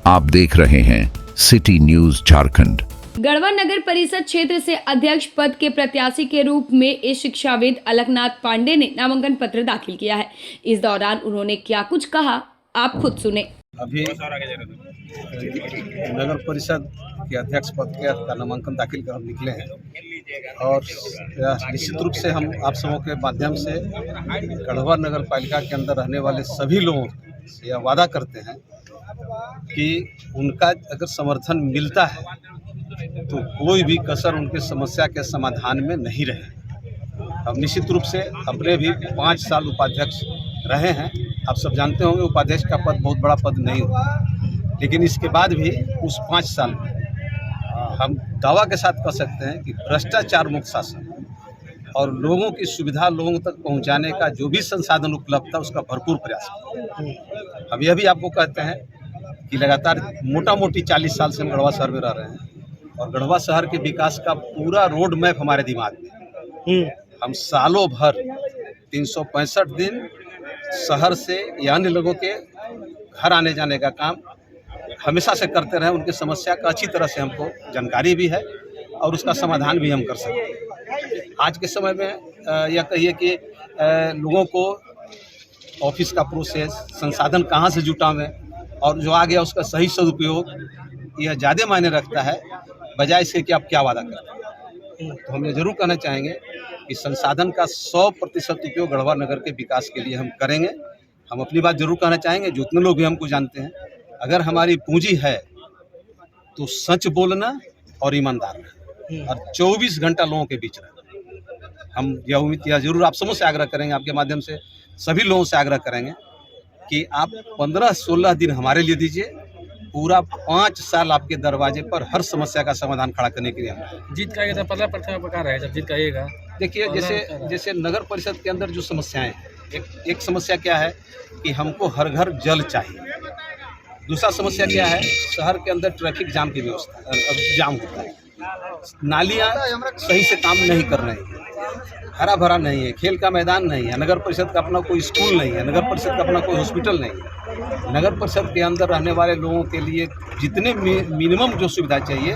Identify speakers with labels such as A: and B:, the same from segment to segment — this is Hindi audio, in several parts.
A: आप देख रहे हैं सिटी न्यूज झारखंड।
B: गढ़वा नगर परिषद क्षेत्र से अध्यक्ष पद के प्रत्याशी के रूप में इस शिक्षाविद अलकनाथ पांडे ने नामांकन पत्र दाखिल किया है। इस दौरान उन्होंने क्या कुछ कहा, आप खुद सुने।
C: अभी नगर परिषद के अध्यक्ष पद का नामांकन दाखिल कर निकले हैं और निश्चित रूप से हम आप सबों के माध्यम से गढ़वा नगर पालिका के अंदर रहने वाले सभी लोगों से यह वादा करते हैं कि उनका अगर समर्थन मिलता है तो कोई भी कसर उनके समस्या के समाधान में नहीं रहे। हम निश्चित रूप से अपने भी 5 साल उपाध्यक्ष रहे हैं। आप सब जानते होंगे उपाध्यक्ष का पद बहुत बड़ा पद नहीं होता, लेकिन इसके बाद भी उस 5 साल में हम दावा के साथ कह सकते हैं कि भ्रष्टाचार मुक्त शासन और लोगों की सुविधा लोगों तक पहुंचाने का जो भी संसाधन उपलब्ध था उसका भरपूर प्रयास किया। हम यह भी आपको कहते हैं कि लगातार मोटा मोटी 40 साल से हम गढ़वा शहर में रह रहे हैं और गढ़वा शहर के विकास का पूरा रोड मैप हमारे दिमाग में है। हम सालों भर 365 दिन शहर से या अन्य लोगों के घर आने जाने का काम हमेशा से करते रहे। उनकी समस्या का अच्छी तरह से हमको जानकारी भी है और उसका समाधान भी हम कर सकते हैं। आज के समय में यह कहिए कि लोगों को ऑफिस का प्रोसेस, संसाधन कहाँ से जुटावें और जो आ गया उसका सही सदुपयोग, यह ज़्यादा मायने रखता है बजाय इसके कि आप क्या वादा करते हैं। तो हम ये जरूर कहना चाहेंगे कि संसाधन का 100% उपयोग गढ़वा नगर के विकास के लिए हम करेंगे। हम अपनी बात जरूर कहना चाहेंगे, जितने लोग भी हमको जानते हैं, अगर हमारी पूंजी है तो सच बोलना और ईमानदार रहना और 24 घंटा लोगों के बीच रहना। हम यह उम्मीद किया जरूर आप समूह से आग्रह करेंगे, आपके माध्यम से सभी लोगों से आग्रह करेंगे कि आप 15-16 दिन हमारे लिए दीजिए, पूरा 5 साल आपके दरवाजे पर हर समस्या का समाधान खड़ा करने के लिए हम
D: जीत का ये पहला प्रथम प्रकार है। जब जीत का
C: देखिए, जैसे नगर परिषद के अंदर जो समस्याएं हैं, एक समस्या क्या है कि हमको हर घर जल चाहिए। दूसरा समस्या क्या है, शहर के अंदर ट्रैफिक जाम की व्यवस्था जाम होता है, नालियाँ सही से काम नहीं कर रही हैं, हरा भरा नहीं है, खेल का मैदान नहीं है, नगर परिषद का अपना कोई स्कूल नहीं है, नगर परिषद का अपना कोई हॉस्पिटल नहीं है। नगर परिषद के अंदर रहने वाले लोगों के लिए जितने मिनिमम जो सुविधा चाहिए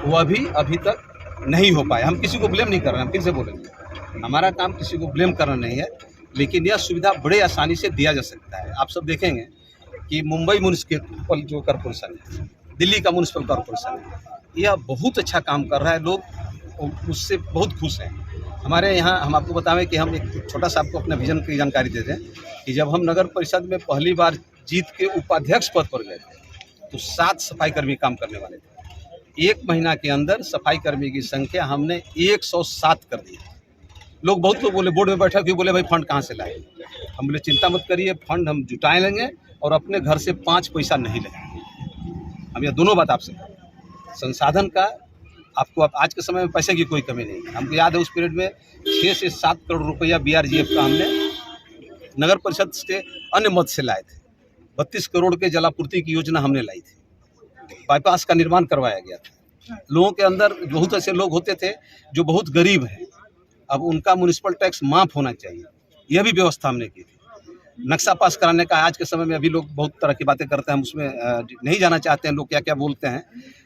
C: वह भी अभी तक नहीं हो पाया। हम किसी को ब्लेम नहीं कर रहे हैं, हम फिर से बोलेंगे, हमारा काम किसी को ब्लेम करना नहीं है, लेकिन यह सुविधा बड़े आसानी से दिया जा सकता है। आप सब देखेंगे कि मुंबई म्यूनिसिपल जो कॉरपोरेशन है, दिल्ली का म्यूनिसिपल कॉरपोरेशन है, यह बहुत अच्छा काम कर रहा है, लोग उससे बहुत खुश हैं। हमारे यहाँ हम आपको बतावें कि हम एक छोटा सा आपको अपना विजन की जानकारी दे दें कि जब हम नगर परिषद में पहली बार जीत के उपाध्यक्ष पद पर गए थे तो 7 सफाई कर्मी काम करने वाले थे। 1 महीना के अंदर सफाई कर्मी की संख्या हमने 107 कर दी। लोग बहुत लोग बोले, बोर्ड में बैठा कि बोले भाई फंड कहाँ से लाए। हम बोले चिंता मत करिए, फंड हम जुटाए लेंगे और अपने घर से 5 पैसा नहीं लेंगे। हम यह दोनों बात आपसे संसाधन का आपको आज के समय में पैसे की कोई कमी नहीं है। हमको याद है उस पीरियड में 6 से 7 करोड़ रुपया BRGF का हमने नगर परिषद के अन्य मद से लाए थे। 32 करोड़ के जलापूर्ति की योजना हमने लाई थी। बाईपास का निर्माण करवाया गया था। लोगों के अंदर बहुत ऐसे लोग होते थे जो बहुत गरीब हैं, अब उनका म्यूनिसिपल टैक्स माफ़ होना चाहिए, यह भी व्यवस्था हमने की थी। नक्शा पास कराने का आज के समय में अभी लोग बहुत तरह की बातें करते हैं, हम उसमें नहीं जाना चाहते हैं, लोग क्या क्या बोलते हैं,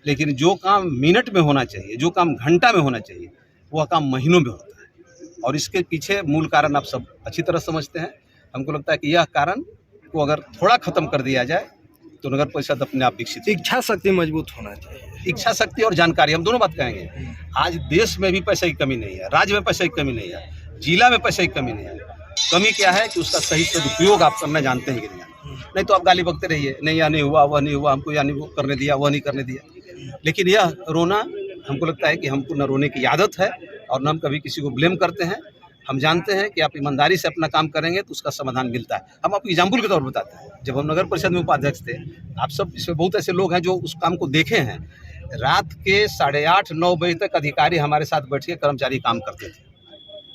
C: लेकिन जो काम मिनट में होना चाहिए, जो काम घंटा में होना चाहिए, वह काम महीनों में होता है। और इसके पीछे मूल कारण आप सब अच्छी तरह समझते हैं। हमको लगता है कि यह कारण को अगर थोड़ा ख़त्म कर दिया जाए तो नगर परिषद अपने आप विकसित।
D: इच्छा शक्ति मजबूत होना चाहिए,
C: इच्छा शक्ति और जानकारी, हम दोनों बात कहेंगे। आज देश में भी पैसे की कमी नहीं है, राज्य में पैसे की कमी नहीं है, जिला में पैसे की कमी नहीं है। कमी क्या है कि उसका सही सदुपयोग आप करना जानते हैं कि नहीं तो आप गाली बकते रहिए, नहीं यह नहीं हुआ, वह नहीं हुआ, हमको यह नहीं करने दिया, वह नहीं करने दिया। लेकिन यह रोना, हमको लगता है कि हमको न रोने की आदत है और न हम कभी किसी को ब्लेम करते हैं। हम जानते हैं कि आप ईमानदारी से अपना काम करेंगे तो उसका समाधान मिलता है। हम आपको एग्जाम्पल के तौर पर बताते हैं, जब हम नगर परिषद में उपाध्यक्ष थे, आप सब इसमें बहुत ऐसे लोग हैं जो उस काम को देखे हैं। रात के 8:30-9 बजे तक अधिकारी हमारे साथ बैठ के कर्मचारी काम करते थे।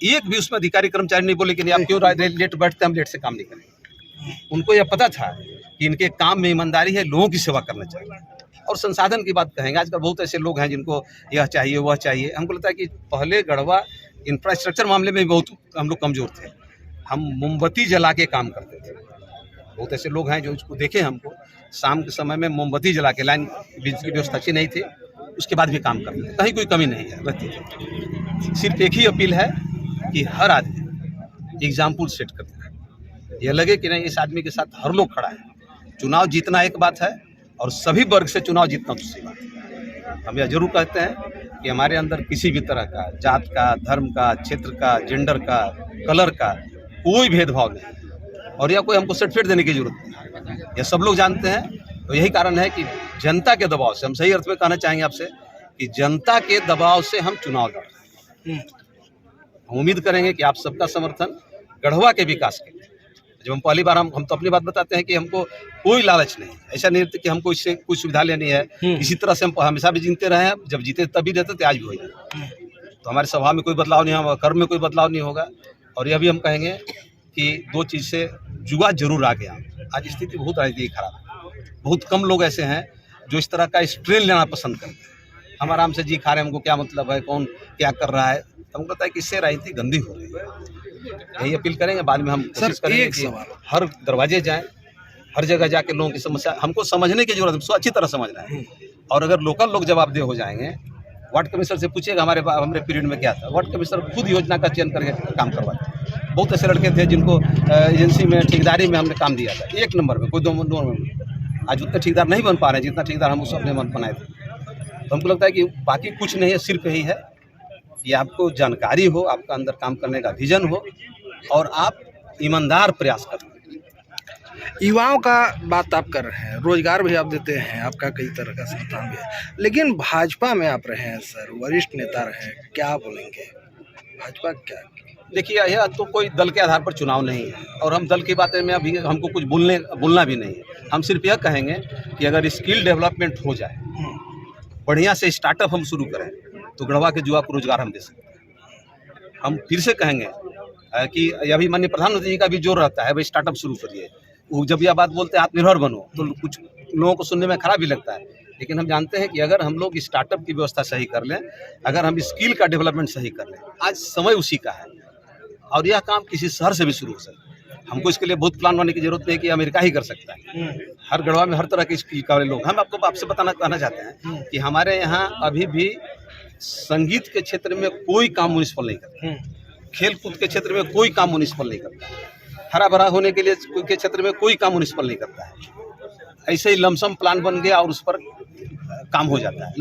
C: एक भी उसमें अधिकारी कर्मचारी नहीं बोले कि नहीं आप क्यों लेट बैठते हैं, हम लेट से काम नहीं करेंगे। उनको यह पता था कि इनके काम में ईमानदारी है, लोगों की सेवा करना चाहिए। और संसाधन की बात कहेंगे, आजकल बहुत ऐसे लोग हैं जिनको यह चाहिए वह चाहिए। हमको लगता है कि पहले गढ़वा इंफ्रास्ट्रक्चर मामले में बहुत हम लोग कमज़ोर थे, हम मोमबत्ती जला के काम करते थे। बहुत ऐसे लोग हैं जो इसको देखे हमको शाम के समय में मोमबत्ती जला के, लाइन बिजली की व्यवस्था अच्छी नहीं थी, उसके बाद भी काम करते थे, कहीं कोई कमी नहीं है रहती थी। सिर्फ एक ही अपील है कि हर आदमी एग्जाम्पल सेट करते हैं, यह लगे कि नहीं इस आदमी के साथ हर लोग खड़ा है। चुनाव जीतना एक बात है और सभी वर्ग से चुनाव जीतना दूसरी बात है। हम यह जरूर कहते हैं कि हमारे अंदर किसी भी तरह का जात का, धर्म का, क्षेत्र का, जेंडर का, कलर का कोई भेदभाव नहीं, और यह कोई हमको सर्टिफिकेट देने की जरूरत नहीं, यह सब लोग जानते हैं। तो यही कारण है कि जनता के दबाव से, हम सही अर्थ में कहना चाहेंगे आपसे कि जनता के दबाव से हम चुनाव लड़ रहे हैं। हम उम्मीद करेंगे कि आप सबका समर्थन गढ़वा के विकास के लिए। जब हम पहली बार हम तो अपनी बात बताते हैं कि हमको कोई लालच नहीं, ऐसा नहीं कि हमको इससे कोई सुविधा लेनी है। इसी तरह से हम हमेशा भी जीते रहे हैं, जब जीते तभी रहते थे, आज भी हो जाए। तो हमारे स्वभाव में कोई बदलाव नहीं होगा, कर्म में कोई बदलाव नहीं होगा। और यह भी हम कहेंगे कि दो चीज़ से जुआ जरूर आ गया। आज स्थिति बहुत राजनीति खराब है, बहुत कम लोग ऐसे हैं जो इस तरह का स्ट्रेन लेना पसंद करते हैं। हम आराम से जी खा रहे हैं, हमको क्या मतलब है, कौन क्या कर रहा है। हमको लगता है कि इससे राजनीति गंदी हो रही है। यही अपील करेंगे, बाद में हम कोशिश करेंगे कि हर दरवाजे जाएं, हर जगह जाके लोगों की समस्या हमको समझने की जरूरत है, अच्छी तरह समझना है। और अगर लोकल लोग जवाबदेह हो जाएंगे, वार्ड कमिश्नर से पूछिएगा हमारे पीरियड में क्या था, वार्ड कमिश्नर खुद योजना का चयन करके काम करवाते। बहुत ऐसे लड़के थे जिनको एजेंसी में ठेकेदारी में हमने काम दिया था, 1 नंबर में, कोई 2 नंबर में। आज उतने ठेकेदार नहीं बन पा रहे जितना ठेकेदार हम उस अपने मन बनाए थे। तो हमको लगता है कि बाकी कुछ नहीं है, सिर्फ यही है कि आपको जानकारी हो, आपका अंदर काम करने का विजन हो और आप ईमानदार प्रयास करें।
E: युवाओं का बात आप कर रहे हैं, रोजगार भी आप देते हैं, आपका कई तरह का संस्थान भी है, लेकिन भाजपा में आप रहे हैं सर, वरिष्ठ नेता रहे हैं, क्या बोलेंगे भाजपा क्या?
C: देखिए, यह तो कोई दल के आधार पर चुनाव नहीं है और हम दल की बातें में अभी हमको कुछ बोलना भी नहीं है। हम सिर्फ यह कहेंगे कि अगर स्किल डेवलपमेंट हो जाए, बढ़िया से स्टार्टअप हम शुरू करें, तो गढ़वा के युवा को रोजगार हम दे सकते हैं। हम फिर से कहेंगे कि अभी माननीय प्रधानमंत्री जी का भी जोर रहता है, भाई स्टार्टअप शुरू करिए। वो जब यह बात बोलते हैं आत्मनिर्भर बनो, तो कुछ लोगों को सुनने में खराब भी लगता है, लेकिन हम जानते हैं कि अगर हम लोग स्टार्टअप की व्यवस्था सही कर लें, अगर हम स्किल का डेवलपमेंट सही कर लें, आज समय उसी का है और यह काम किसी शहर से भी शुरू हो सकता है। हमको इसके लिए बहुत प्लान बनाने की जरूरत नहीं है कि अमेरिका ही कर सकता है। हर गढ़वा में हर तरह के स्किल वाले लोग। हम आपसे कहना चाहते हैं कि हमारे यहाँ अभी भी संगीत के क्षेत्र में कोई काम म्युनिसिपल नहीं करता, खेल कूद के क्षेत्र में कोई काम म्युनिसिपल नहीं करता, हरा भरा होने के लिए के क्षेत्र में कोई काम म्युनिसिपल नहीं करता है। ऐसे ही लमसम प्लान बन गया और उस पर काम हो जाता है।